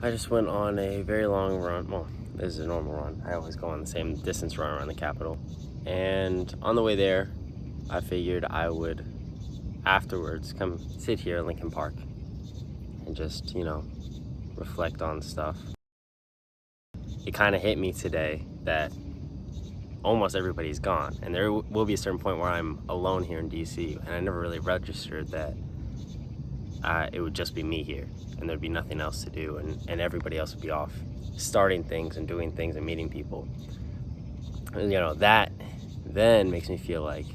I just went on a very long run. Well, this is a normal run. I always go on the same distance run around the Capitol. And on the way there, I figured I would afterwards come sit here in Lincoln Park and just, reflect on stuff. It kind of hit me today that almost everybody's gone, and there will be a certain point where I'm alone here in DC, and I never really registered that it would just be me here and there'd be nothing else to do, and everybody else would be off starting things and doing things and meeting people. And, that then makes me feel like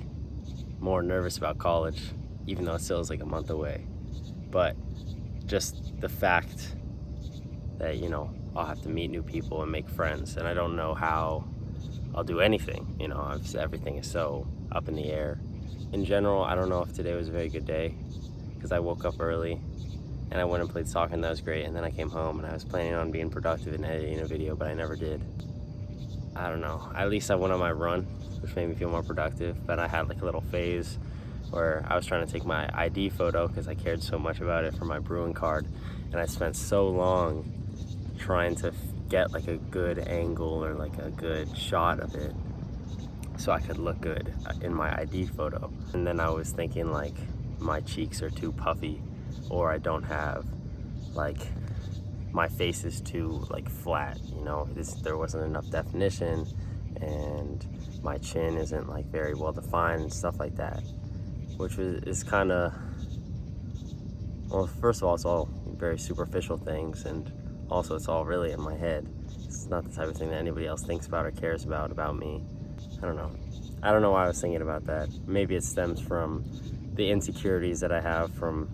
more nervous about college, even though it still is like a month away. But just the fact that I'll have to meet new people and make friends, and I don't know how I'll do anything. Everything is so up in the air. In general, I don't know if today was a very good day, because I woke up early and I went and played soccer, and that was great. And then I came home and I was planning on being productive and editing a video, but I never did. I don't know. At least I went on my run, which made me feel more productive. But I had like a little phase where I was trying to take my ID photo because I cared so much about it for my Bruin card, and I spent so long trying to get like a good angle or like a good shot of it so I could look good in my ID photo. And then I was thinking like my cheeks are too puffy, or I don't have like, my face is too like flat, there wasn't enough definition, and my chin isn't like very well defined and stuff like that, which is kind of, well, first of all, it's all very superficial things, and also it's all really in my head. It's not the type of thing that anybody else thinks about or cares about me. I don't know why I was thinking about that. Maybe it stems from the insecurities that I have from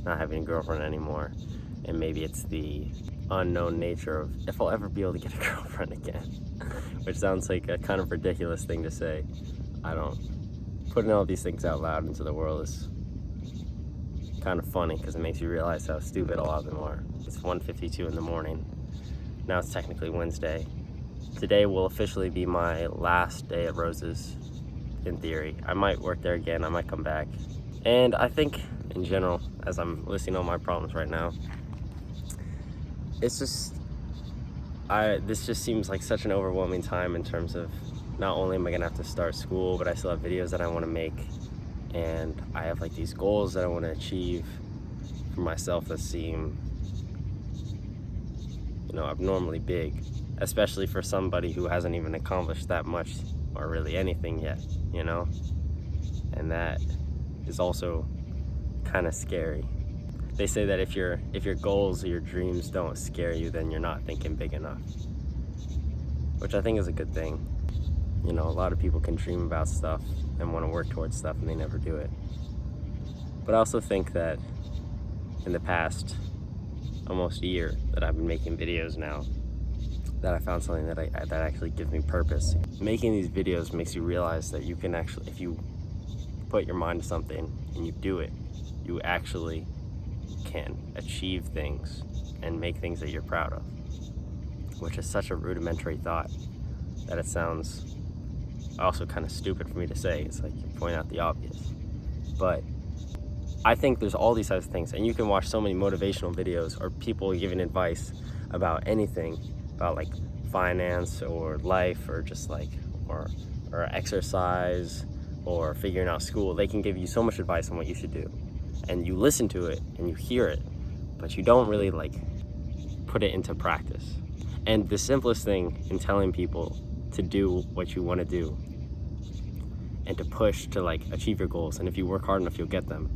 not having a girlfriend anymore, and maybe it's the unknown nature of if I'll ever be able to get a girlfriend again, which sounds like a kind of ridiculous thing to say. Putting all these things out loud into the world is kind of funny because it makes you realize how stupid a lot of them are. It's 1:52 in the morning. Now it's technically Wednesday. Today will officially be my last day at Rose's, in theory. I might work there again, I might come back. And I think in general, as I'm listing all my problems right now, it's just, this just seems like such an overwhelming time in terms of not only am I gonna have to start school, but I still have videos that I wanna make, and I have like these goals that I wanna achieve for myself that seem, abnormally big, especially for somebody who hasn't even accomplished that much or really anything yet, and that is also kind of scary. They say that if your goals or your dreams don't scare you, then you're not thinking big enough, which I think is a good thing. A lot of people can dream about stuff and want to work towards stuff, and they never do it. But I also think that in the past almost year that I've been making videos now, that I found something that actually gives me purpose. Making these videos makes you realize that you can actually, if you put your mind to something and you do it, you actually can achieve things and make things that you're proud of, which is such a rudimentary thought that it sounds also kind of stupid for me to say. It's like you point out the obvious. But I think there's all these types of things, and you can watch so many motivational videos or people giving advice about anything, about like finance or life or just like, or exercise or figuring out school. They can give you so much advice on what you should do, and you listen to it and you hear it, but you don't really like put it into practice. And the simplest thing in telling people to do what you want to do and to push to like achieve your goals, and if you work hard enough you'll get them,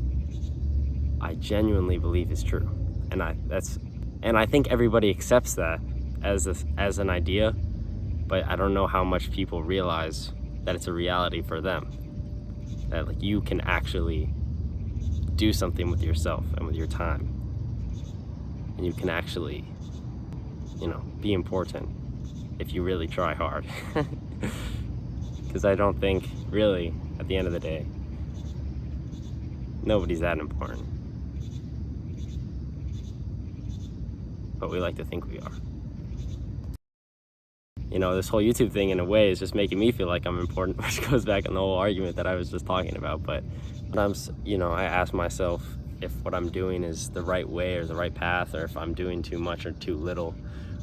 I genuinely believe is true. And I think everybody accepts that as an idea, but I don't know how much people realize that it's a reality for them, that like you can actually do something with yourself and with your time, and you can actually be important if you really try hard. Because I don't think really at the end of the day nobody's that important, but we like to think we are. This whole YouTube thing in a way is just making me feel like I'm important, which goes back on the whole argument that I was just talking about. But sometimes, I ask myself, if what I'm doing is the right way or the right path, or if I'm doing too much or too little,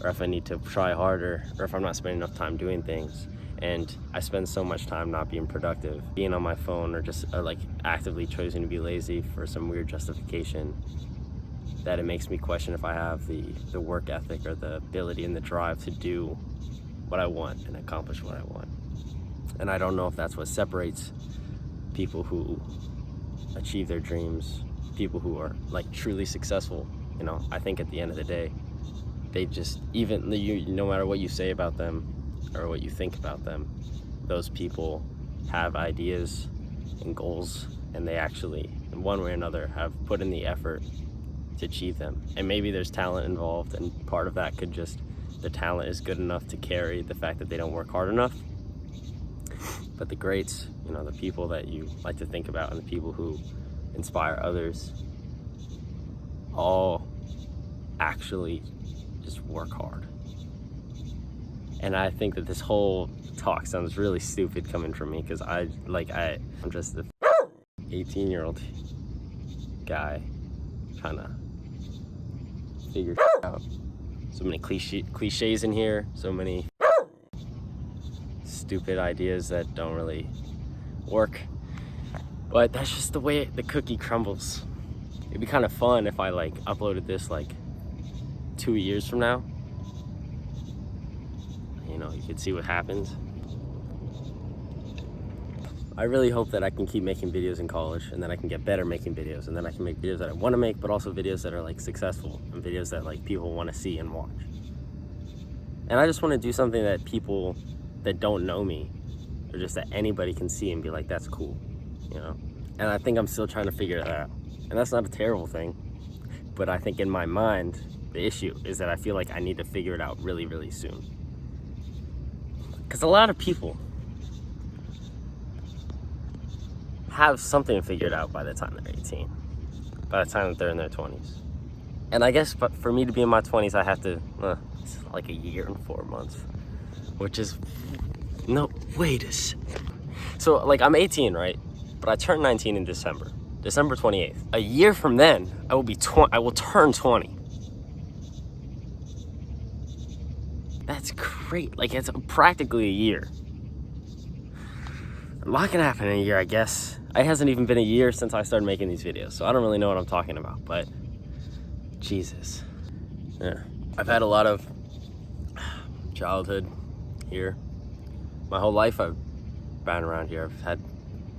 or if I need to try harder, or if I'm not spending enough time doing things. And I spend so much time not being productive, being on my phone, or just like actively choosing to be lazy for some weird justification, that it makes me question if I have the work ethic or the ability and the drive to do what I want and accomplish what I want. And I don't know if that's what separates people who achieve their dreams, people who are like truly successful. You know, I think at the end of the day, they just, even no matter what you say about them or what you think about them, those people have ideas and goals, and they actually, in one way or another, have put in the effort to achieve them. And maybe there's talent involved, and part of that could just, the talent is good enough to carry the fact that they don't work hard enough. But the greats, you know, the people that you like to think about and the people who inspire others, all actually just work hard. And I think that this whole talk sounds really stupid coming from me, because I'm just a 18-year-old guy trying to figure out. So many cliches in here, so many stupid ideas that don't really work. But that's just the way the cookie crumbles. It'd be kind of fun if I like uploaded this like 2 years from now. You know, you could see what happens. I really hope that I can keep making videos in college, and then I can get better making videos, and then I can make videos that I want to make, but also videos that are like successful, and videos that like people want to see and watch. And I just want to do something that people that don't know me, or just that anybody can see and be like, that's cool, you know? And I think I'm still trying to figure that out. And that's not a terrible thing, but I think in my mind, the issue is that I feel like I need to figure it out really, really soon. Because a lot of people have something figured out by the time they're 18, by the time that they're in their 20s. And I guess, but for me to be in my 20s, I have to, it's like a year and 4 months, which is, no, wait a second. So like I'm 18, right? But I turned 19 in December 28th. A year from then, I will turn 20. That's great. Like, it's practically a year. A lot can happen in a year, I guess. It hasn't even been a year since I started making these videos, so I don't really know what I'm talking about, but Jesus. Yeah. I've had a lot of childhood here. My whole life I've been around here. I've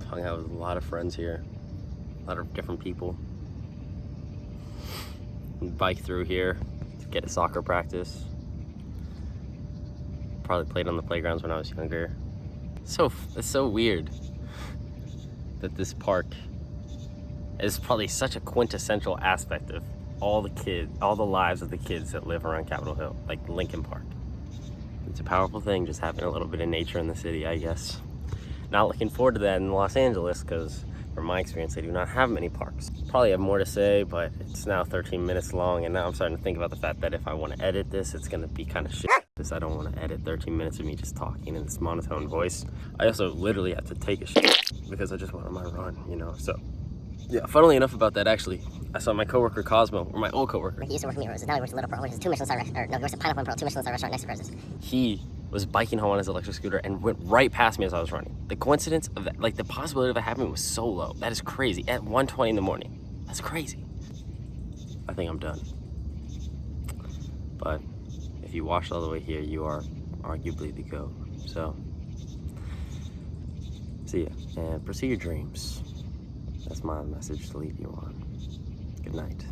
hung out with a lot of friends here, a lot of different people. Bike through here to get to soccer practice. Probably played on the playgrounds when I was younger. It's so weird that this park is probably such a quintessential aspect of all the lives of the kids that live around Capitol Hill, like Lincoln Park. It's a powerful thing, just having a little bit of nature in the city, I guess. Not looking forward to that in Los Angeles, because from my experience, they do not have many parks. Probably have more to say, but it's now 13 minutes long, and now I'm starting to think about the fact that if I want to edit this, it's gonna be kind of shit. Because I don't want to edit 13 minutes of me just talking in this monotone voice. I also literally have to take a shit because I just went on my run, you know, so. Yeah, funnily enough about that, actually, I saw my coworker Cosmo, or my old coworker. He used to work for me, now he works at Little Pearl, which is 2 Michelin star, or no, he works at Pineapple and Pearl, 2 Michelin star restaurant next to Rose's. He was biking home on his electric scooter and went right past me as I was running. The coincidence of that, like the possibility of it happening was so low. That is crazy, at 1:20 in the morning. That's crazy. I think I'm done. But if you watched all the way here, you are arguably the GOAT. So, see ya, and pursue your dreams. That's my message to leave you on. Good night.